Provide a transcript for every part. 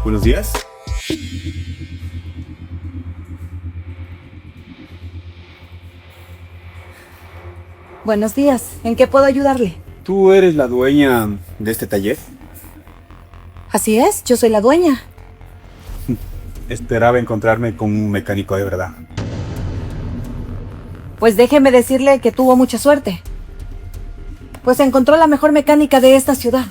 Buenos días. Buenos días. ¿En qué puedo ayudarle? ¿Tú eres la dueña de este taller? Así es, yo soy la dueña. Esperaba encontrarme con un mecánico de verdad. Pues déjeme decirle que tuvo mucha suerte. Pues encontró la mejor mecánica de esta ciudad.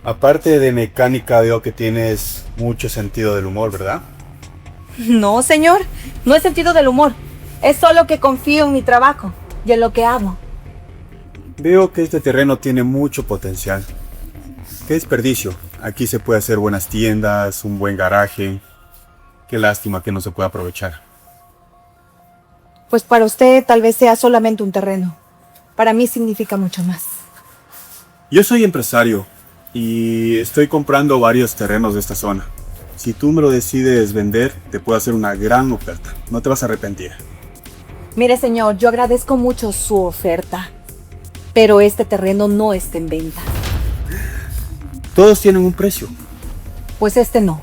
Aparte de mecánica, veo que tienes mucho sentido del humor, ¿verdad? No, señor. No es sentido del humor. Es solo que confío en mi trabajo y en lo que hago. Veo que este terreno tiene mucho potencial. Qué desperdicio. Aquí se puede hacer buenas tiendas, un buen garaje. Qué lástima que no se pueda aprovechar. Pues para usted tal vez sea solamente un terreno. Para mí significa mucho más. Yo soy empresario y estoy comprando varios terrenos de esta zona. Si tú me lo decides vender, te puedo hacer una gran oferta. No te vas a arrepentir. Mire, señor, yo agradezco mucho su oferta, pero este terreno no está en venta. Todos tienen un precio. Pues este no.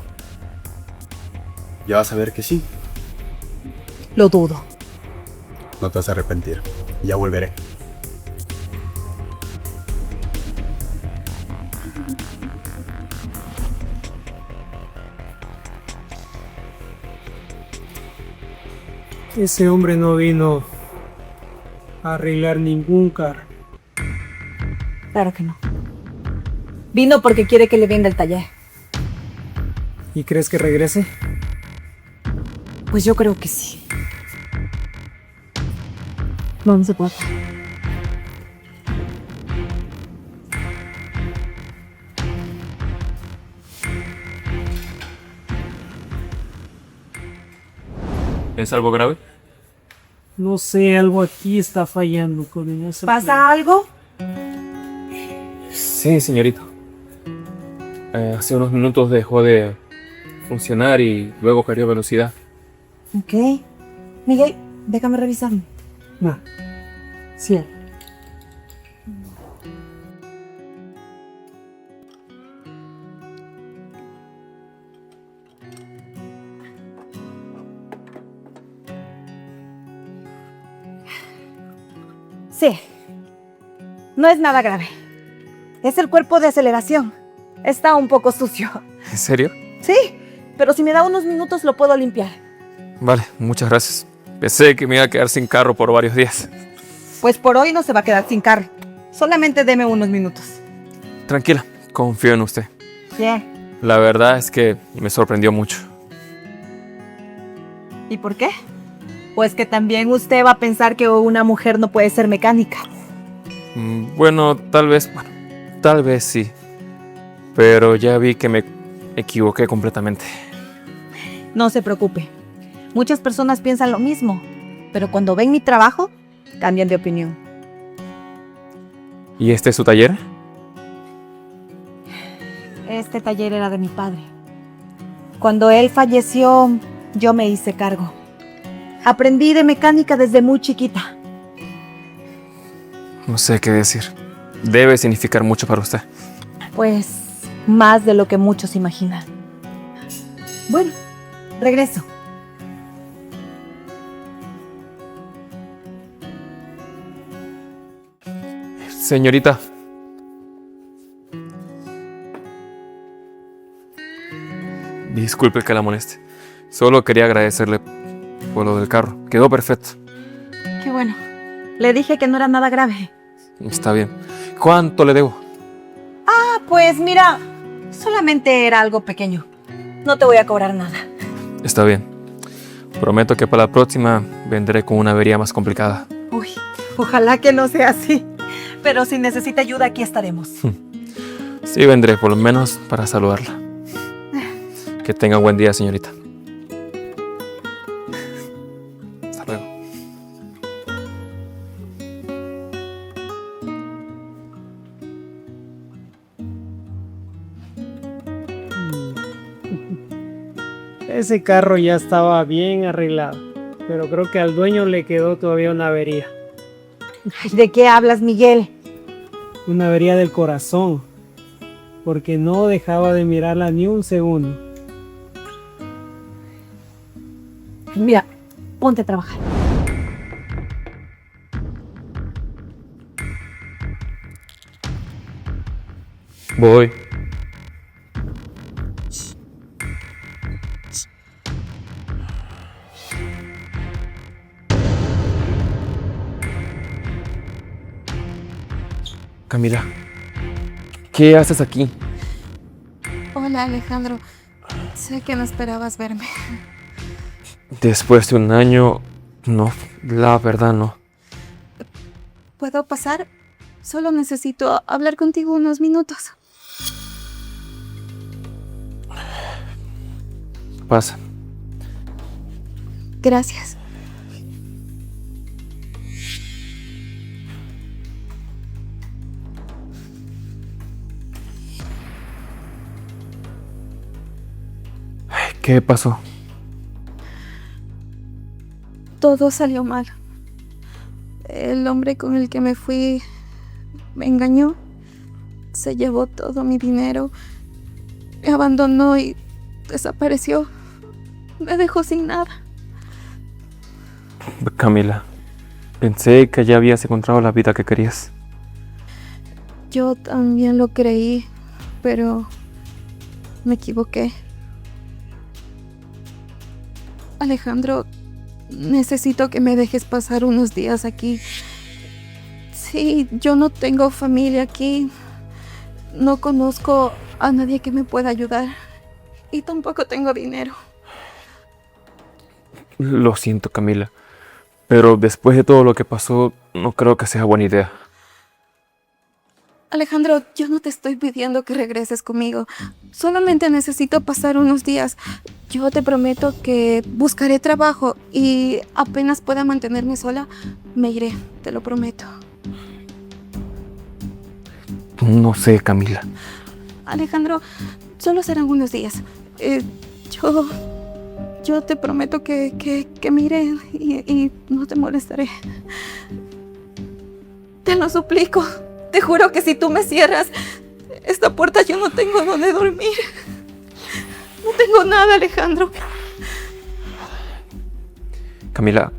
Ya vas a ver que sí. Lo dudo. No te vas a arrepentir. Ya volveré. Ese hombre no vino a arreglar ningún carro. Claro que no. Vino porque quiere que le venda el taller. ¿Y crees que regrese? Pues yo creo que sí. No se puede. ¿Es algo grave? No sé, algo aquí está fallando con ese plan. ¿Pasa algo? Sí, señorita. Hace unos minutos dejó de funcionar y luego perdió velocidad. Ok. Miguel, déjame revisarlo. No. Sí. Sí. No es nada grave. Es el cuerpo de aceleración. Está un poco sucio. ¿En serio? Sí, pero si me da unos minutos lo puedo limpiar. Vale, muchas gracias. Pensé que me iba a quedar sin carro por varios días. Pues por hoy no se va a quedar sin carro. Solamente deme unos minutos. Tranquila, confío en usted. Bien. La verdad es que me sorprendió mucho. ¿Y por qué? Pues que también usted va a pensar que una mujer no puede ser mecánica. Bueno, tal vez sí. Pero ya vi que me equivoqué completamente. No se preocupe. Muchas personas piensan lo mismo, pero cuando ven mi trabajo, cambian de opinión. ¿Y este es su taller? Este taller era de mi padre. Cuando él falleció, yo me hice cargo. Aprendí de mecánica desde muy chiquita. No sé qué decir. Debe significar mucho para usted. Pues más de lo que muchos imaginan. Bueno, regreso. Señorita. Disculpe que la moleste. Solo quería agradecerle por lo del carro. Quedó perfecto. Qué bueno. Le dije que no era nada grave. Está bien. ¿Cuánto le debo? Ah, pues mira, solamente era algo pequeño. No te voy a cobrar nada. Está bien. Prometo que para la próxima vendré con una avería más complicada. Uy, ojalá que no sea así. Pero si necesita ayuda, aquí estaremos. Sí, vendré, por lo menos para saludarla. Que tenga un buen día, señorita. Hasta luego. Ese carro ya estaba bien arreglado, pero creo que al dueño le quedó todavía una avería. ¿De qué hablas, Miguel? Una avería del corazón. porque no dejaba de mirarla ni un segundo. Mira, ponte a trabajar. Voy. Camila, ¿qué haces aquí? Hola Alejandro, sé que no esperabas verme. Después de un año, no, la verdad no. ¿Puedo pasar? Solo necesito hablar contigo unos minutos. Pasa. Gracias. ¿Qué pasó? Todo salió mal. El hombre con el que me fui me engañó. Se llevó todo mi dinero. Me abandonó y desapareció. Me dejó sin nada. Camila, pensé que ya habías encontrado la vida que querías. Yo también lo creí, pero me equivoqué. Alejandro, necesito que me dejes pasar unos días aquí. Sí, yo no tengo familia aquí. No conozco a nadie que me pueda ayudar. Y tampoco tengo dinero. Lo siento, Camila, pero después de todo lo que pasó, no creo que sea buena idea. Alejandro, yo no te estoy pidiendo que regreses conmigo. Solamente necesito pasar unos días. Yo te prometo que buscaré trabajo y apenas pueda mantenerme sola, me iré, te lo prometo. No sé, Camila. Alejandro, solo serán unos días. Yo te prometo que me iré y no te molestaré. Te lo suplico. Te juro que si tú me cierras esta puerta, yo no tengo dónde dormir. No tengo nada, Alejandro. Camila,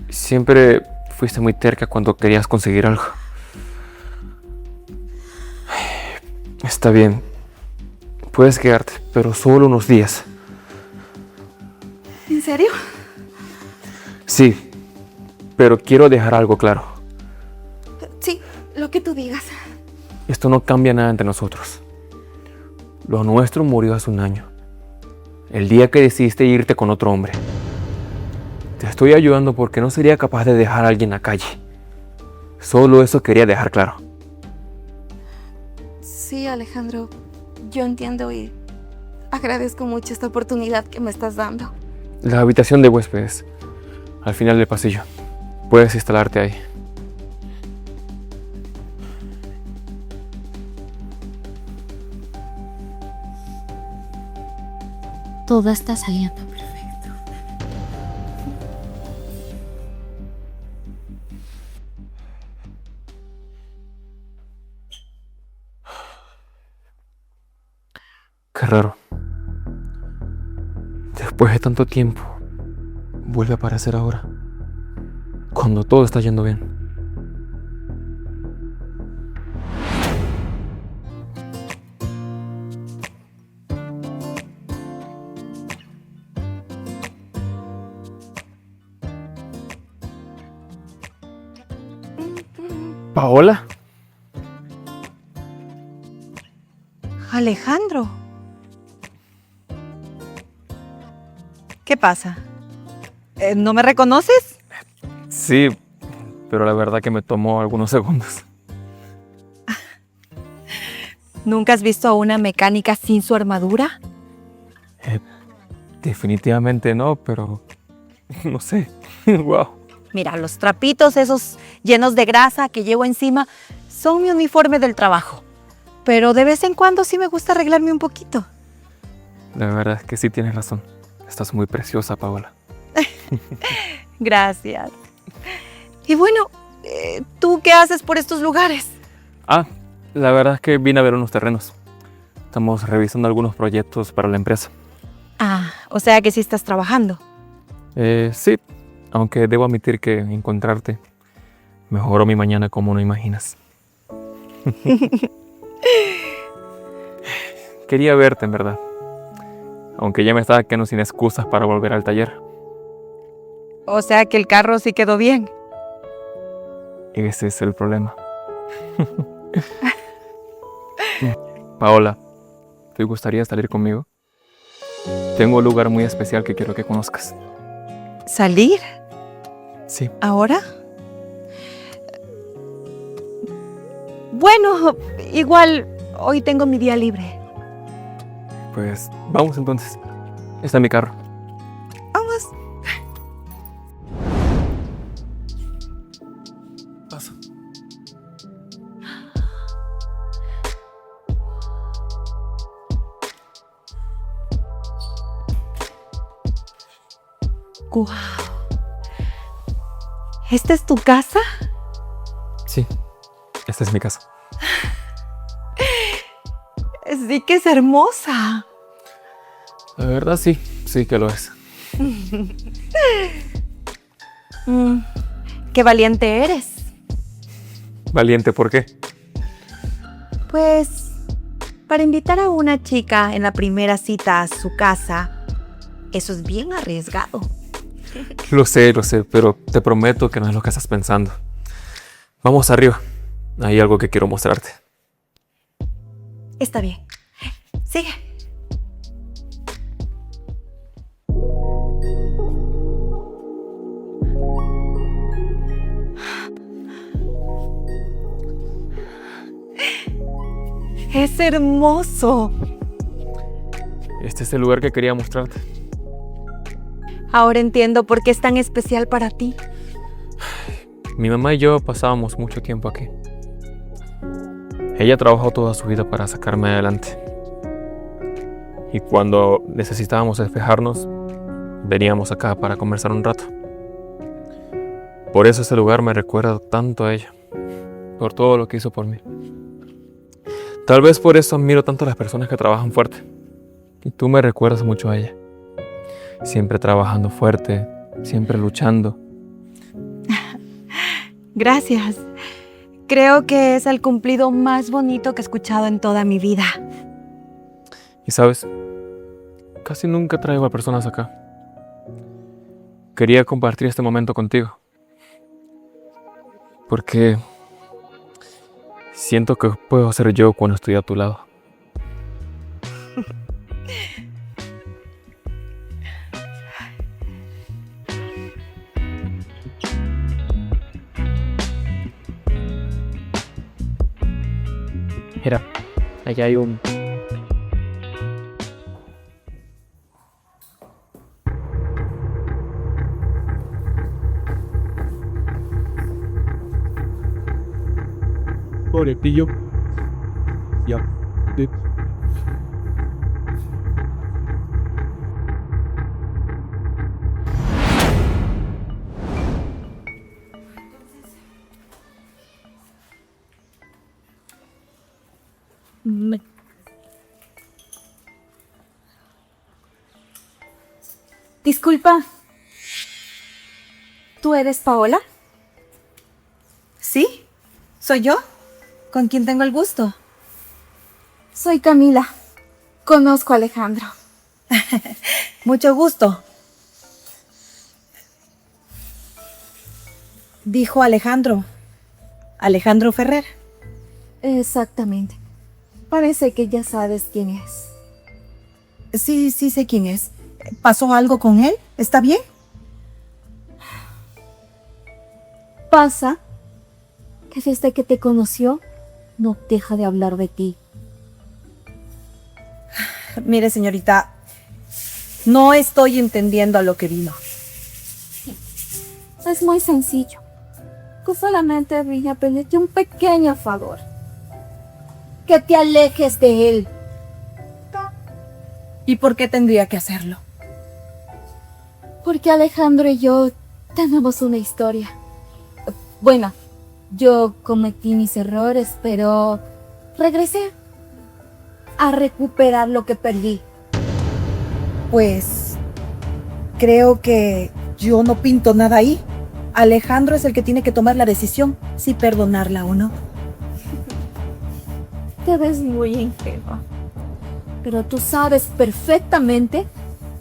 siempre fuiste muy terca cuando querías conseguir algo. Está bien, puedes quedarte, pero solo unos días. ¿En serio? Sí, pero quiero dejar algo claro. Sí, lo que tú digas. Esto no cambia nada entre nosotros. Lo nuestro murió hace un año. El día que decidiste irte con otro hombre. Te estoy ayudando porque no sería capaz de dejar a alguien en la calle. Solo eso quería dejar claro. Sí, Alejandro, yo entiendo y agradezco mucho esta oportunidad que me estás dando. La habitación de huéspedes, al final del pasillo. Puedes instalarte ahí. Todo está saliendo perfecto. Qué raro. Después de tanto tiempo, vuelve a aparecer ahora. Cuando todo está yendo bien. ¿Paola? Alejandro. ¿Qué pasa? ¿No me reconoces? Sí, pero la verdad que me tomó algunos segundos. ¿Nunca has visto a una mecánica sin su armadura? Definitivamente no, pero no sé. Wow. Mira, los trapitos esos llenos de grasa que llevo encima son mi uniforme del trabajo. Pero de vez en cuando sí me gusta arreglarme un poquito. La verdad es que sí tienes razón. Estás muy preciosa, Paola. Gracias. Y bueno, ¿tú qué haces por estos lugares? Ah, la verdad es que vine a ver unos terrenos. Estamos revisando algunos proyectos para la empresa. Ah, o sea que sí estás trabajando. Sí, aunque debo admitir que encontrarte mejoró mi mañana como no imaginas. Quería verte, en verdad. Aunque ya me estaba quedando sin excusas para volver al taller. O sea que el carro sí quedó bien. Ese es el problema. Paola, ¿te gustaría salir conmigo? Tengo un lugar muy especial que quiero que conozcas. ¿Salir? Sí. ¿Ahora? Bueno, igual hoy tengo mi día libre. Pues vamos entonces. Está en mi carro. Vamos. Pasa. ¡Guau! ¿Esta es tu casa? Sí, esta es mi casa. Sí que es hermosa. La verdad sí que lo es. Qué valiente eres. Valiente, ¿por qué? Pues, para invitar a una chica en la primera cita a su casa, eso es bien arriesgado. Lo sé, pero te prometo que no es lo que estás pensando. Vamos arriba. Hay algo que quiero mostrarte. Está bien. Sigue. Es hermoso. Este es el lugar que quería mostrarte. Ahora entiendo por qué es tan especial para ti. Mi mamá y yo pasábamos mucho tiempo aquí. Ella trabajó toda su vida para sacarme adelante. Y cuando necesitábamos despejarnos, veníamos acá para conversar un rato. Por eso ese lugar me recuerda tanto a ella, por todo lo que hizo por mí. Tal vez por eso admiro tanto a las personas que trabajan fuerte. Y tú me recuerdas mucho a ella. Siempre trabajando fuerte, siempre luchando. Gracias. Creo que es el cumplido más bonito que he escuchado en toda mi vida. Y sabes, casi nunca traigo a personas acá. Quería compartir este momento contigo. Porque siento que puedo ser yo cuando estoy a tu lado. Mira, allá hay un... Pobre pillo. Ya. Sí. Disculpa. ¿Tú eres Paola? ¿Sí? ¿Soy yo? ¿Con quién tengo el gusto? Soy Camila. Conozco a Alejandro. Mucho gusto. Dijo Alejandro. Alejandro Ferrer. Exactamente. Parece que ya sabes quién es. Sí sé quién es. ¿Pasó algo con él? ¿Está bien? Pasa que desde que te conoció, no deja de hablar de ti. Mire, señorita, no estoy entendiendo a lo que vino. Es muy sencillo. Que solamente vine a pedirte un pequeño favor. Que te alejes de él. ¿Y por qué tendría que hacerlo? Porque Alejandro y yo tenemos una historia. Bueno, yo cometí mis errores, pero regresé. a recuperar lo que perdí? Pues creo que yo no pinto nada ahí. Alejandro es el que tiene que tomar la decisión si perdonarla o no. Te ves muy ingenua. Pero tú sabes perfectamente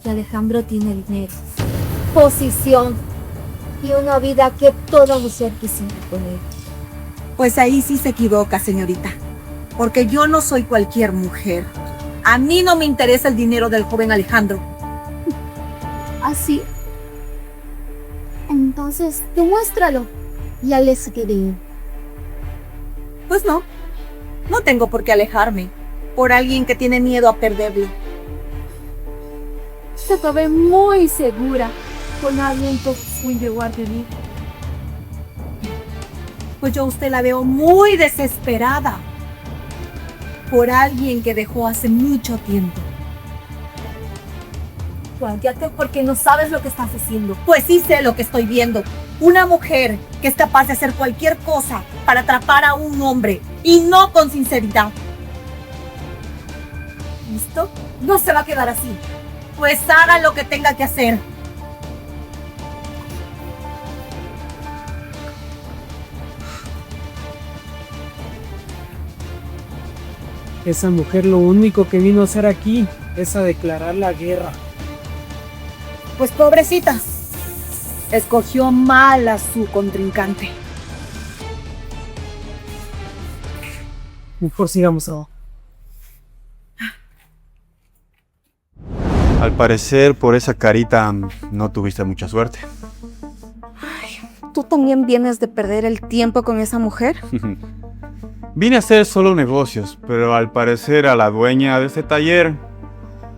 que Alejandro tiene dinero, posición y una vida que toda mujer quisiera tener. Pues ahí sí se equivoca, señorita. Porque yo no soy cualquier mujer. A mí no me interesa el dinero del joven Alejandro. Así. Entonces, demuéstralo. Ya les quedé. Pues no. No tengo por qué alejarme por alguien que tiene miedo a perderlo. Se te ve muy segura con alguien que fue de guardería. Pues yo a usted la veo muy desesperada por alguien que dejó hace mucho tiempo. Cállate porque no sabes lo que estás haciendo. Pues sí sé lo que estoy viendo. Una mujer que es capaz de hacer cualquier cosa para atrapar a un hombre y no con sinceridad. ¿Listo? No se va a quedar así. Pues haga lo que tenga que hacer. Esa mujer lo único que vino a hacer aquí es a declarar la guerra. Pues pobrecita, escogió mal a su contrincante. Mejor sigamos abajo. Al parecer, por esa carita no tuviste mucha suerte. ¿Tú también vienes de perder el tiempo con esa mujer? Vine a hacer solo negocios, pero al parecer a la dueña de este taller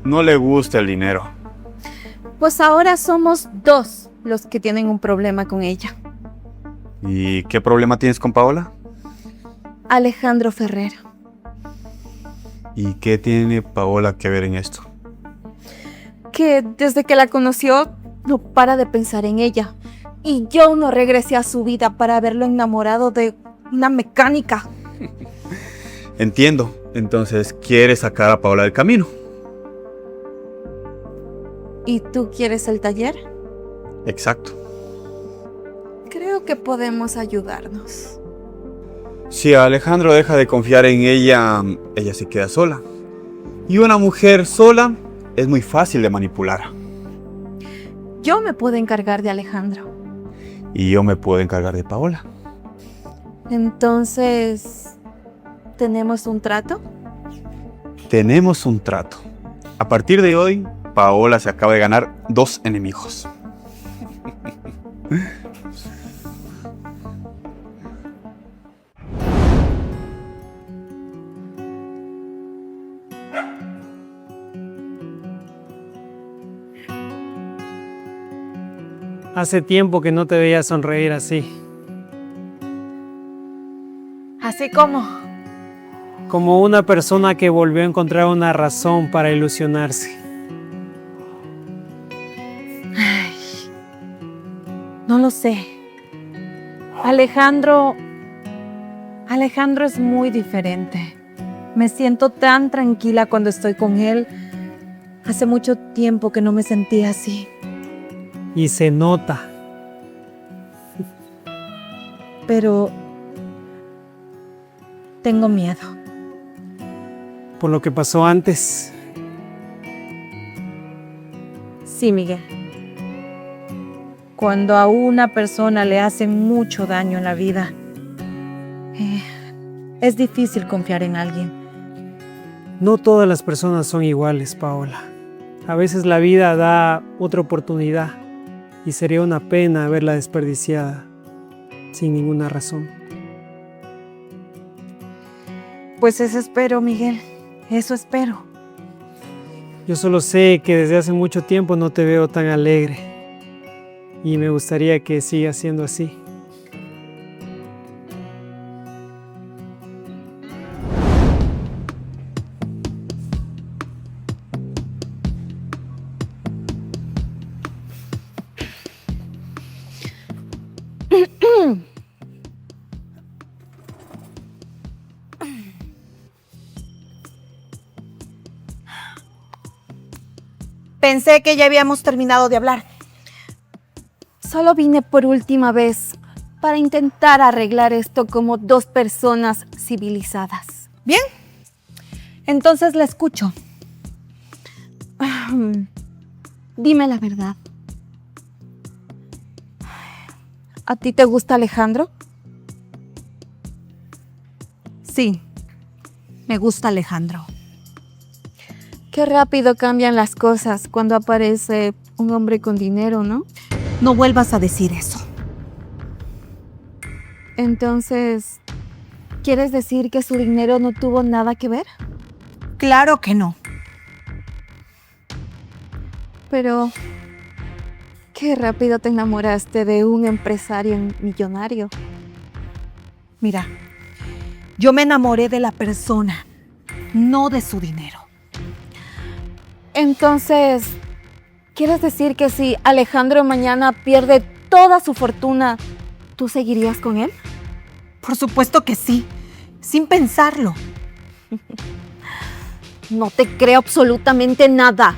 no le gusta el dinero. Pues ahora somos dos los que tienen un problema con ella. ¿Y qué problema tienes con Paola? Alejandro Ferrer. ¿Y qué tiene Paola que ver en esto? Que desde que la conoció no para de pensar en ella. Y yo no regresé a su vida para haberlo enamorado de una mecánica. Entiendo. Entonces, ¿quieres sacar a Paola del camino? ¿Y tú quieres el taller? Exacto. Creo que podemos ayudarnos. Si Alejandro deja de confiar en ella, ella se queda sola. Y una mujer sola es muy fácil de manipular. Yo me puedo encargar de Alejandro. Y yo me puedo encargar de Paola. Entonces, ¿tenemos un trato? Tenemos un trato. A partir de hoy, Paola se acaba de ganar 2 enemigos. Hace tiempo que no te veía sonreír así. Así como. Como una persona que volvió a encontrar una razón para ilusionarse. No lo sé. Alejandro es muy diferente. Me siento tan tranquila cuando estoy con él. Hace mucho tiempo que no me sentía así. Y se nota. Pero tengo miedo. Por lo que pasó antes. Sí, Miguel. Cuando a una persona le hacen mucho daño en la vida, es difícil confiar en alguien. No todas las personas son iguales, Paola. A veces la vida da otra oportunidad y sería una pena verla desperdiciada sin ninguna razón. Pues eso espero, Miguel. Eso espero. Yo solo sé que desde hace mucho tiempo no te veo tan alegre y me gustaría que siga siendo así. Pensé que ya habíamos terminado de hablar. Solo vine por última vez para intentar arreglar esto como dos personas civilizadas. Bien, entonces la escucho. Dime la verdad. ¿A ti te gusta Alejandro? Sí, me gusta Alejandro. Qué rápido cambian las cosas cuando aparece un hombre con dinero, ¿no? No vuelvas a decir eso. Entonces, ¿quieres decir que su dinero no tuvo nada que ver? Claro que no. Pero, qué rápido te enamoraste de un empresario millonario. Mira, yo me enamoré de la persona, no de su dinero. Entonces, ¿quieres decir que si Alejandro mañana pierde toda su fortuna, tú seguirías con él? Por supuesto que sí, sin pensarlo. No te creo absolutamente nada.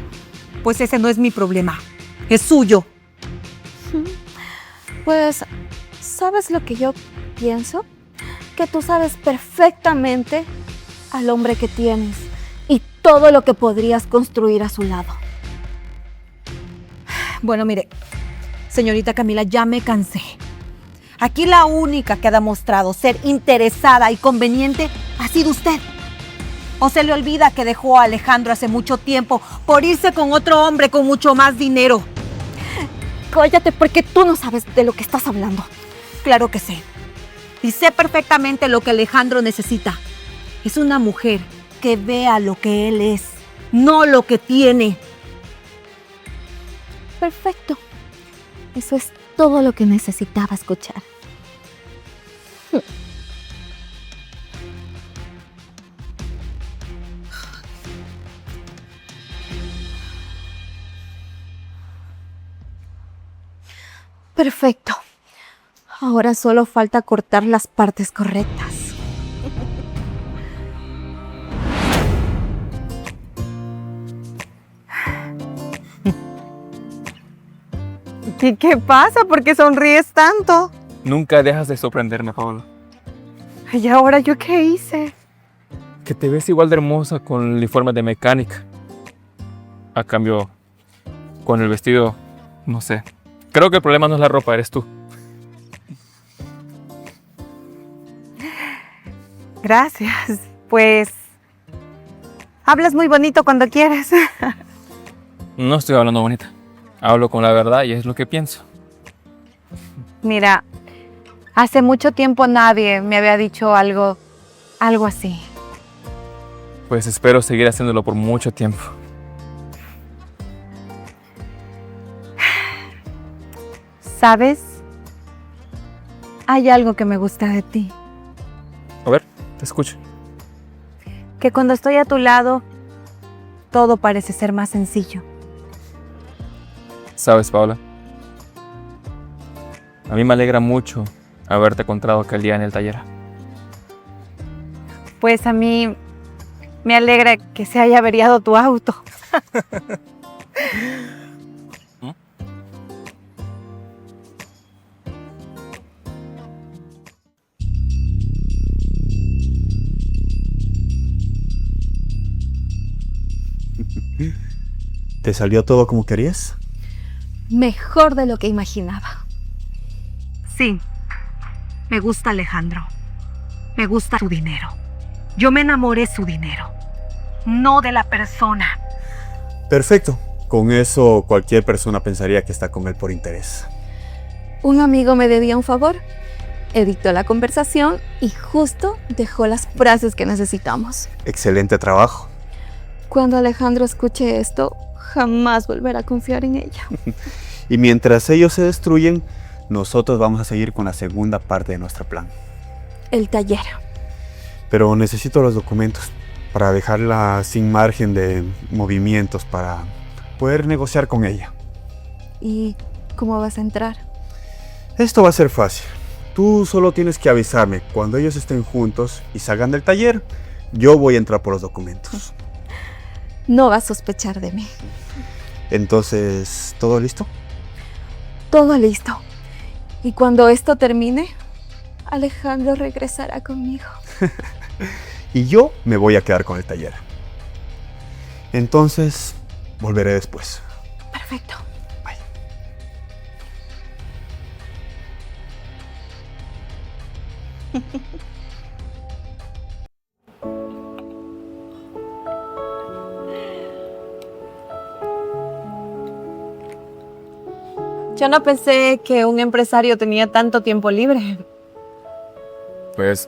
Pues ese no es mi problema, es suyo. Pues, ¿sabes lo que yo pienso? Que tú sabes perfectamente al hombre que tienes y todo lo que podrías construir a su lado. Bueno, mire, señorita Camila, ya me cansé. Aquí la única que ha demostrado ser interesada y conveniente ha sido usted. ¿O se le olvida que dejó a Alejandro hace mucho tiempo por irse con otro hombre con mucho más dinero? Cállate porque tú no sabes de lo que estás hablando. Claro que sé. Y sé perfectamente lo que Alejandro necesita. Es una mujer que vea lo que él es, no lo que tiene. Perfecto. Eso es todo lo que necesitaba escuchar. Perfecto. Ahora solo falta cortar las partes correctas. ¿Y qué pasa? ¿Por qué sonríes tanto? Nunca dejas de sorprenderme, Paola. ¿Y ahora yo qué hice? Que te ves igual de hermosa con el uniforme de mecánica. A cambio, con el vestido, no sé. Creo que el problema no es la ropa, eres tú. Gracias. Pues hablas muy bonito cuando quieres. No estoy hablando bonita. Hablo con la verdad y es lo que pienso. Mira, hace mucho tiempo nadie me había dicho algo así. Pues espero seguir haciéndolo por mucho tiempo. ¿Sabes? Hay algo que me gusta de ti. A ver, te escucho. Que cuando estoy a tu lado, todo parece ser más sencillo. ¿Sabes, Paola? A mí me alegra mucho haberte encontrado aquel día en el taller. Pues a mí me alegra que se haya averiado tu auto. ¿Te salió todo como querías? Mejor de lo que imaginaba. Sí, me gusta Alejandro. Me gusta su dinero. Yo me enamoré de su dinero, no de la persona. Perfecto. Con eso cualquier persona pensaría que está con él por interés. Un amigo me debía un favor. Editó la conversación y justo dejó las frases que necesitamos. Excelente trabajo. Cuando Alejandro escuche esto, jamás volverá a confiar en ella. Y mientras ellos se destruyen, nosotros vamos a seguir con la segunda parte de nuestro plan. El taller. Pero necesito los documentos para dejarla sin margen de movimientos para poder negociar con ella. ¿Y cómo vas a entrar? Esto va a ser fácil. Tú solo tienes que avisarme cuando ellos estén juntos y salgan del taller. Yo voy a entrar por los documentos. No vas a sospechar de mí. Entonces, ¿todo listo? Todo listo. Y cuando esto termine, Alejandro regresará conmigo. Y yo me voy a quedar con el taller. Entonces, volveré después. Perfecto. Bye. Yo no pensé que un empresario tenía tanto tiempo libre. Pues,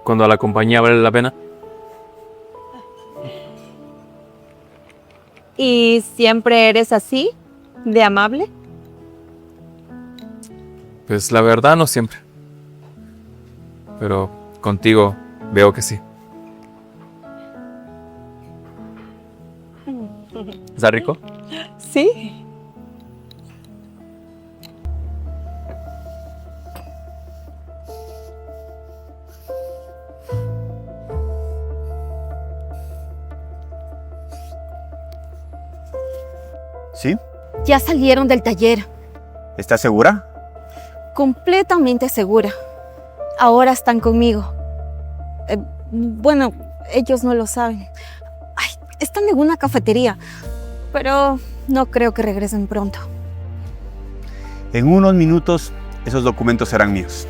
cuando la compañía vale la pena. ¿Y siempre eres así? ¿De amable? Pues la verdad no siempre. Pero contigo veo que sí. ¿Está rico? Sí. ¿Sí? Ya salieron del taller. ¿Estás segura? Completamente segura. Ahora están conmigo. Bueno, ellos no lo saben. Ay, están en una cafetería, pero no creo que regresen pronto. En unos minutos, esos documentos serán míos.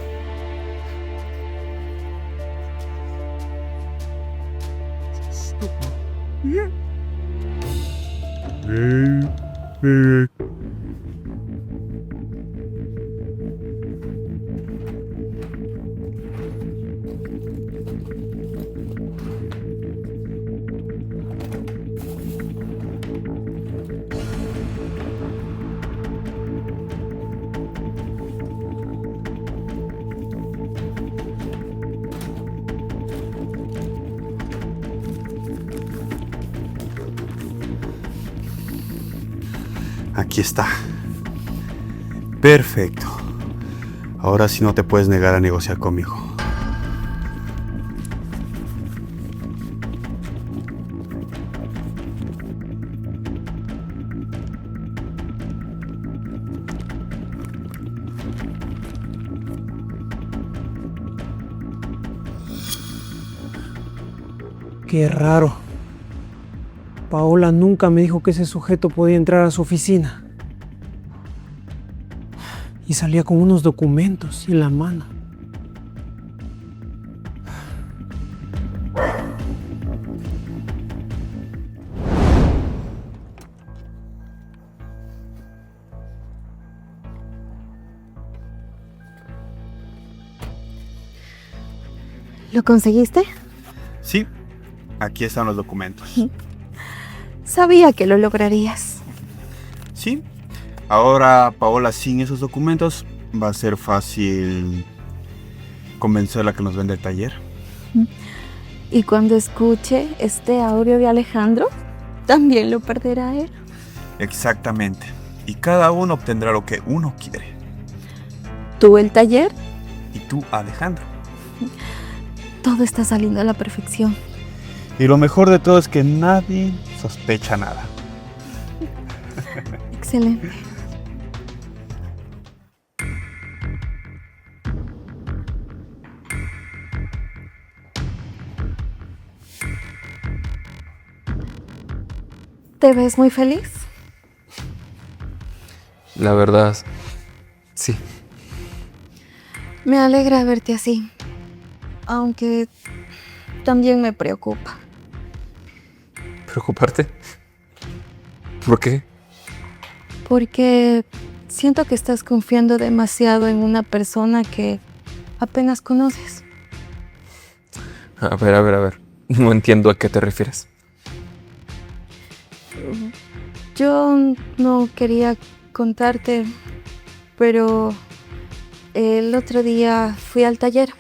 Aquí está. Perfecto. Ahora sí no te puedes negar a negociar conmigo. Qué raro. Paola nunca me dijo que ese sujeto podía entrar a su oficina. Y salía con unos documentos en la mano. ¿Lo conseguiste? Sí, aquí están los documentos. Sabía que lo lograrías. Sí, ahora Paola sin esos documentos va a ser fácil convencerla que nos vende el taller. Y cuando escuche este audio de Alejandro, también lo perderá él. Exactamente. Y cada uno obtendrá lo que uno quiere. Tú el taller, Y tú, Alejandro. todo está saliendo a la perfección. Y lo mejor de todo es que nadie sospecha nada. Excelente. ¿Te ves muy feliz? La verdad, sí. Me alegra verte así, aunque también me preocupa. ¿Preocuparte? ¿Por qué? Porque siento que estás confiando demasiado en una persona que apenas conoces. A ver. No entiendo a qué te refieres. Yo no quería contarte, pero el otro día fui al taller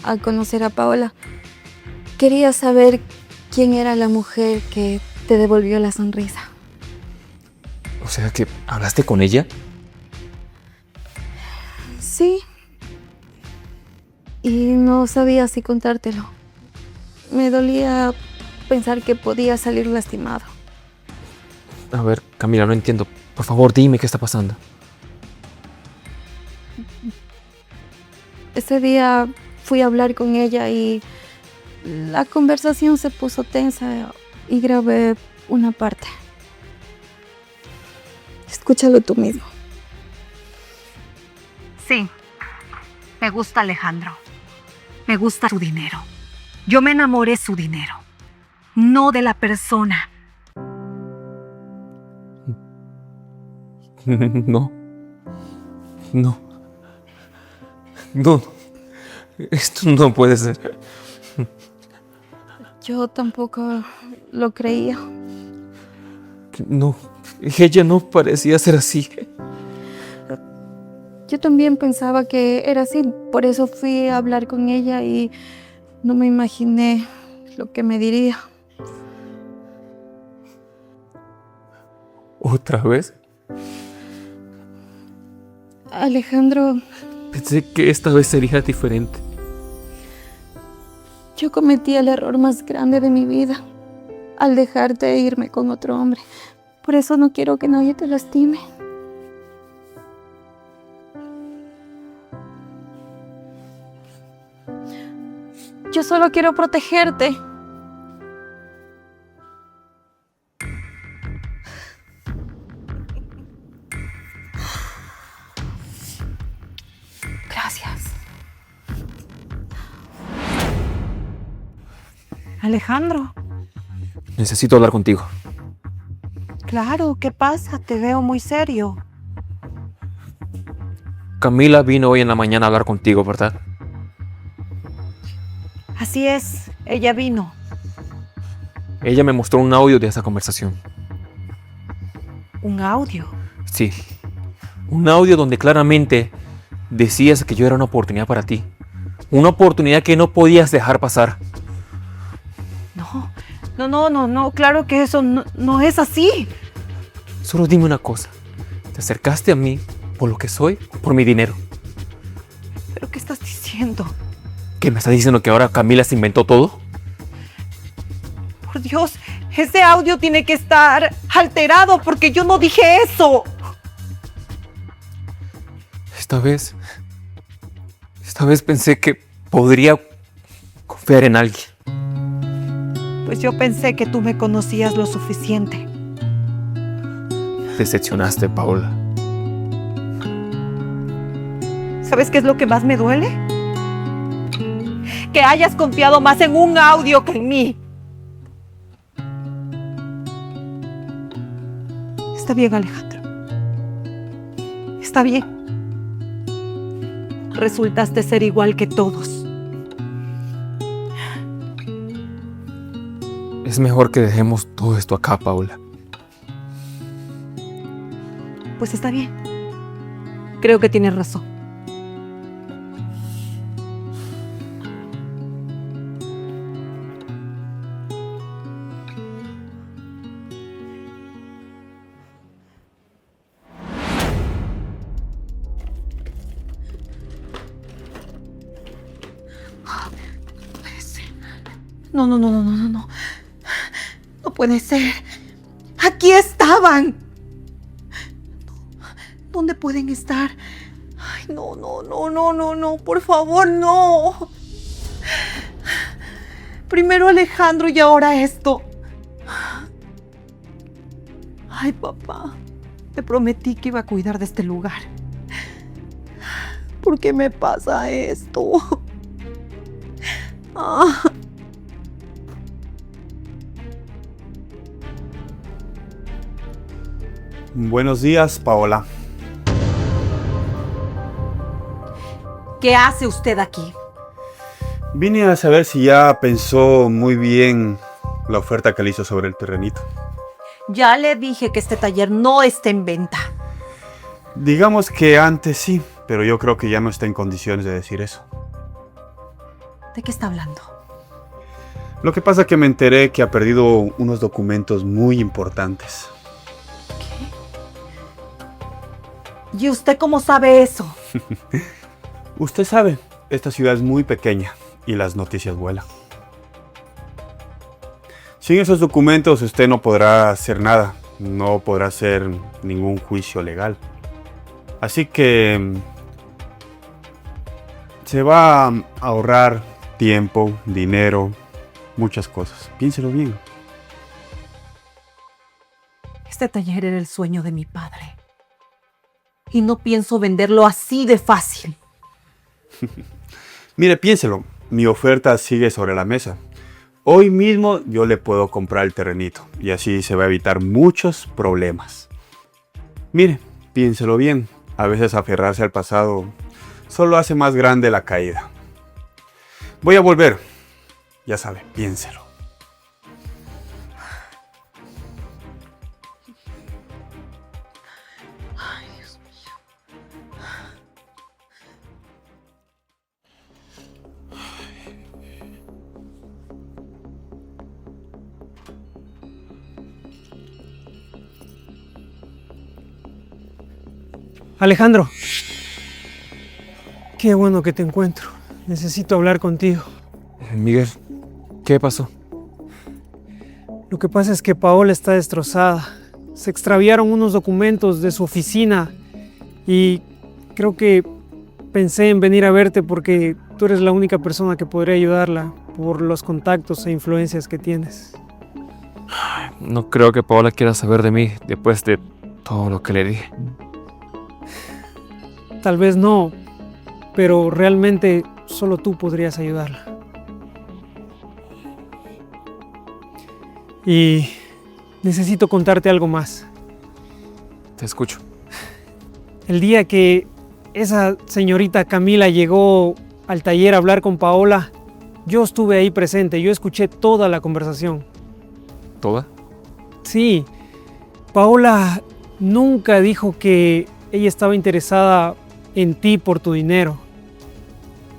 a conocer a Paola. Quería saber quién era la mujer que te devolvió la sonrisa. O sea, que ¿hablaste con ella? Sí. Y no sabía si contártelo. Me dolía pensar que podía salir lastimado. A ver, Camila, no entiendo. Por favor, dime qué está pasando. Ese día fui a hablar con ella y la conversación se puso tensa y grabé una parte. Escúchalo tú mismo. Sí, me gusta Alejandro. Me gusta su dinero. Yo me enamoré de su dinero, no de la persona. No. No. No. Esto no puede ser. Yo tampoco lo creía. No. Ella no parecía ser así. Yo también pensaba que era así, por eso fui a hablar con ella y no me imaginé lo que me diría. ¿Otra vez? Alejandro, Pensé que esta vez sería diferente. yo cometí el error más grande de mi vida al dejarte irme con otro hombre. Por eso no quiero que nadie te lastime. Yo solo quiero protegerte. Gracias. Alejandro, Necesito hablar contigo. claro, ¿qué pasa? Te veo muy serio. Camila vino hoy en la mañana a hablar contigo, ¿verdad? Así es, ella vino. Ella me mostró un audio de esa conversación. Un audio. Sí. Un audio donde claramente decías que yo era una oportunidad para ti. Una oportunidad que no podías dejar pasar. No, claro que eso no es así. Solo dime una cosa. ¿Te acercaste a mí por lo que soy o por mi dinero? ¿Pero qué estás diciendo? ¿Qué me estás diciendo que ahora Camila se inventó todo? Por Dios, ese audio tiene que estar alterado porque yo no dije eso. Esta vez pensé que podría confiar en alguien. Pues yo pensé que tú me conocías lo suficiente. Decepcionaste, Paola. ¿Sabes qué es lo que más me duele? Que hayas confiado más en un audio que en mí. Está bien, Alejandro. Está bien. Resultaste ser igual que todos. Es mejor que dejemos todo esto acá, Paola. Pues está bien. Creo que tienes razón. No. No puede ser. Aquí estaban. ¿Dónde pueden estar? Ay, no, por favor, no. Primero Alejandro y ahora esto. Ay, papá, te prometí que iba a cuidar de este lugar. ¿Por qué me pasa esto? Ah. Buenos días, Paola. ¿Qué hace usted aquí? Vine a saber si ya pensó muy bien la oferta que le hizo sobre el terrenito. Ya le dije que este taller no está en venta. Digamos que antes sí, pero yo creo que ya no está en condiciones de decir eso. ¿De qué está hablando? Lo que pasa es que me enteré que ha perdido unos documentos muy importantes. ¿Y usted cómo sabe eso? Usted sabe, esta ciudad es muy pequeña y las noticias vuelan. Sin esos documentos usted no podrá hacer nada, no podrá hacer ningún juicio legal. Así que se va a ahorrar tiempo, dinero, muchas cosas. Piénselo bien. Este taller era el sueño de mi padre. Y no pienso venderlo así de fácil. Mire, piénselo. Mi oferta sigue sobre la mesa. Hoy mismo yo le puedo comprar el terrenito y así se va a evitar muchos problemas. Mire, piénselo bien. A veces aferrarse al pasado solo hace más grande la caída. Voy a volver. Ya sabe, piénselo. Ay, Dios mío. Alejandro, qué bueno que te encuentro. Necesito hablar contigo. Miguel, ¿qué pasó? Lo que pasa es que Paola está destrozada. Se extraviaron unos documentos de su oficina y creo que pensé en venir a verte porque tú eres la única persona que podría ayudarla por los contactos e influencias que tienes. No creo que Paola quiera saber de mí después de todo lo que le dije. Tal vez no, pero realmente solo tú podrías ayudarla. Y necesito contarte algo más. Te escucho. El día que esa señorita Camila llegó al taller a hablar con Paola, yo estuve ahí presente, yo escuché toda la conversación. ¿Toda? Sí, Paola nunca dijo que ella estaba interesada en ti por tu dinero.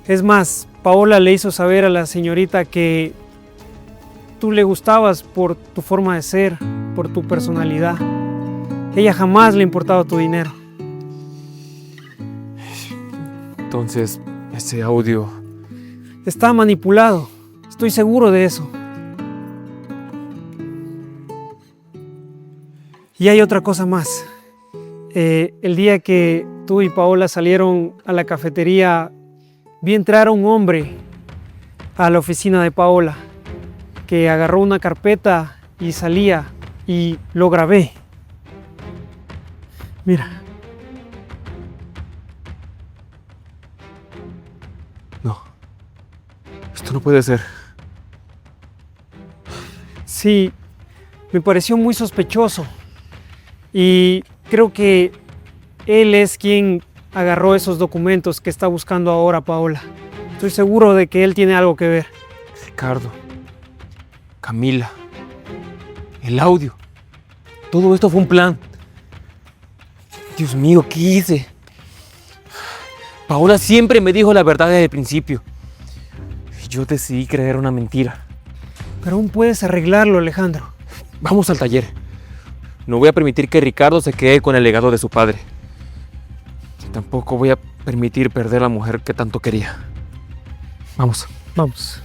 Es más, Paola le hizo saber a la señorita que tú le gustabas por tu forma de ser, por tu personalidad. Ella jamás le importaba tu dinero. Entonces, ese audio... Está manipulado, estoy seguro de eso. Y hay otra cosa más. El día que tú y Paola salieron a la cafetería, vi entrar a un hombre a la oficina de Paola, que agarró una carpeta y salía, y lo grabé. Mira. No. Esto no puede ser. Sí, me pareció muy sospechoso. Y creo que él es quien agarró esos documentos que está buscando ahora Paola. Estoy seguro de que él tiene algo que ver. Ricardo, Camila, el audio. Todo esto fue un plan. Dios mío, ¿qué hice? Paola siempre me dijo la verdad desde el principio. Y yo decidí creer una mentira. Pero aún puedes arreglarlo, Alejandro. Vamos al taller. No voy a permitir que Ricardo se quede con el legado de su padre. Tampoco voy a permitir perder a la mujer que tanto quería. Vamos. Vamos.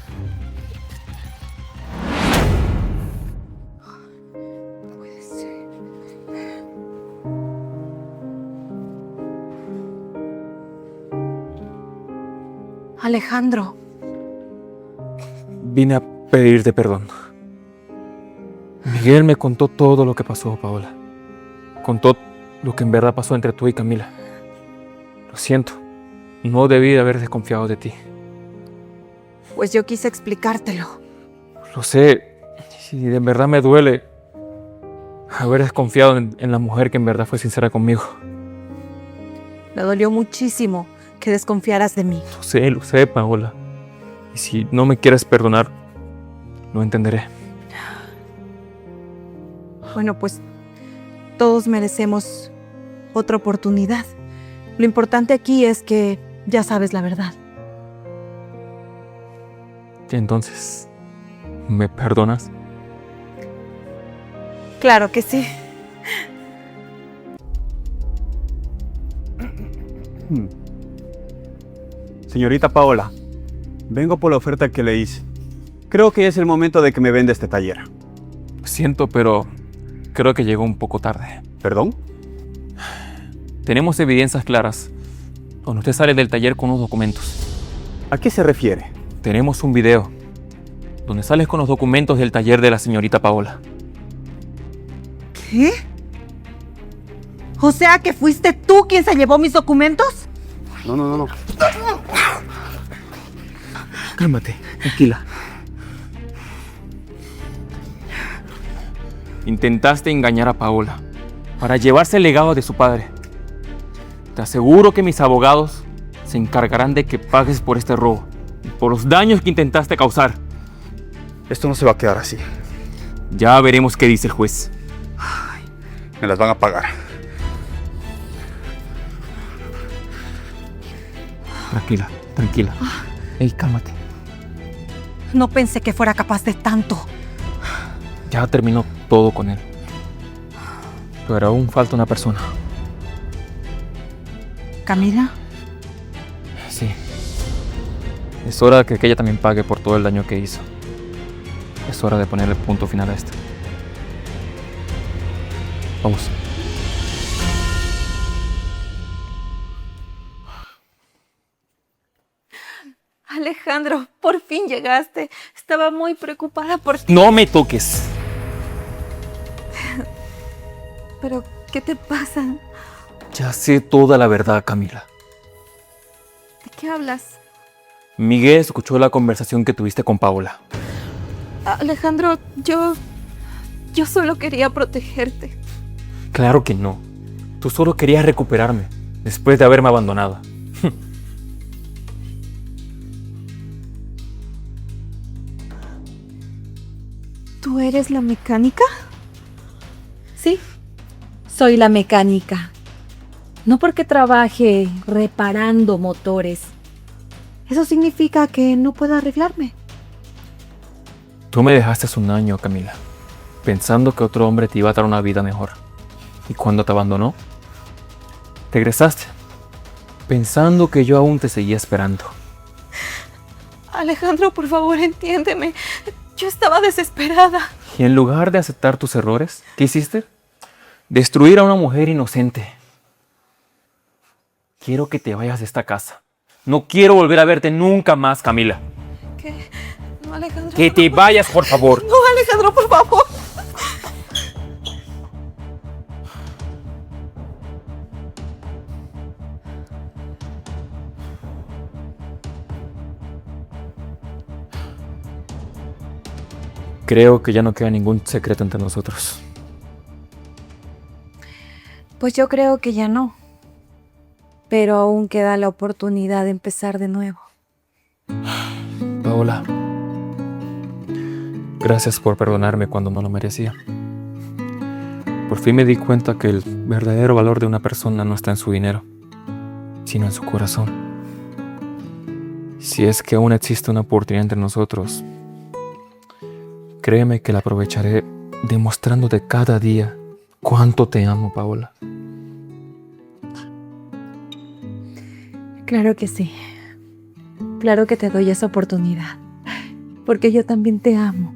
Puede ser. Alejandro, Vine a pedirte perdón. Miguel me contó todo lo que pasó, Paola. Contó lo que en verdad pasó entre tú y Camila. Lo siento. No debí de haber desconfiado de ti. pues yo quise explicártelo. Lo sé. Y de verdad me duele haber desconfiado en la mujer que en verdad fue sincera conmigo. Me dolió muchísimo que desconfiaras de mí. Lo sé, Paola. Y si no me quieres perdonar, lo entenderé. Bueno, pues todos merecemos otra oportunidad. Lo importante aquí es que ya sabes la verdad. Y entonces, ¿me perdonas? Claro que sí. Señorita Paola, vengo por la oferta que le hice. Creo que es el momento de que me venda este taller. Lo siento, pero Creo que llegó un poco tarde. ¿Perdón? Tenemos evidencias claras donde usted sale del taller con los documentos. ¿A qué se refiere? Tenemos un video donde sales con los documentos del taller de la señorita Paola. ¿Qué? O sea que fuiste tú quien se llevó mis documentos. No. Cálmate, tranquila. Intentaste engañar a Paola para llevarse el legado de su padre. Te aseguro que mis abogados se encargarán de que pagues por este robo y por los daños que intentaste causar. Esto no se va a quedar así. Ya veremos qué dice el juez. Me las van a pagar. Tranquila. Ey, cálmate. No pensé que fuera capaz de tanto. Ya terminó todo con él. Pero aún falta una persona. ¿Camila? Sí. Es hora de que ella también pague por todo el daño que hizo. Es hora de ponerle punto final a esto. Vamos. Alejandro, por fin llegaste. Estaba muy preocupada por ti. ¡No me toques! Pero, ¿qué te pasa? Ya sé toda la verdad, Camila. ¿De qué hablas? Miguel escuchó la conversación que tuviste con Paola. Alejandro, yo solo quería protegerte. Claro que no. Tú solo querías recuperarme después de haberme abandonado. ¿Tú eres la mecánica? Sí, soy la mecánica. No porque trabaje reparando motores. Eso significa que no puedo arreglarme. Tú me dejaste hace un año, Camila, pensando que otro hombre te iba a dar una vida mejor. Y cuando te abandonó, regresaste, pensando que yo aún te seguía esperando. Alejandro, por favor, entiéndeme. Yo estaba desesperada. Y en lugar de aceptar tus errores, ¿qué hiciste? Destruir a una mujer inocente. Quiero que te vayas de esta casa. No quiero volver a verte nunca más, Camila. ¿Qué? No, Alejandro. Que te vayas, por favor. No, Alejandro, por favor. Creo que ya no queda ningún secreto entre nosotros. Pues yo creo que ya no. Pero aún queda la oportunidad de empezar de nuevo. Paola, gracias por perdonarme cuando no lo merecía. Por fin me di cuenta que el verdadero valor de una persona no está en su dinero, sino en su corazón. Si es que aún existe una oportunidad entre nosotros, créeme que la aprovecharé demostrándote cada día cuánto te amo, Paola. Claro que sí. Claro que te doy esa oportunidad. Porque yo también te amo.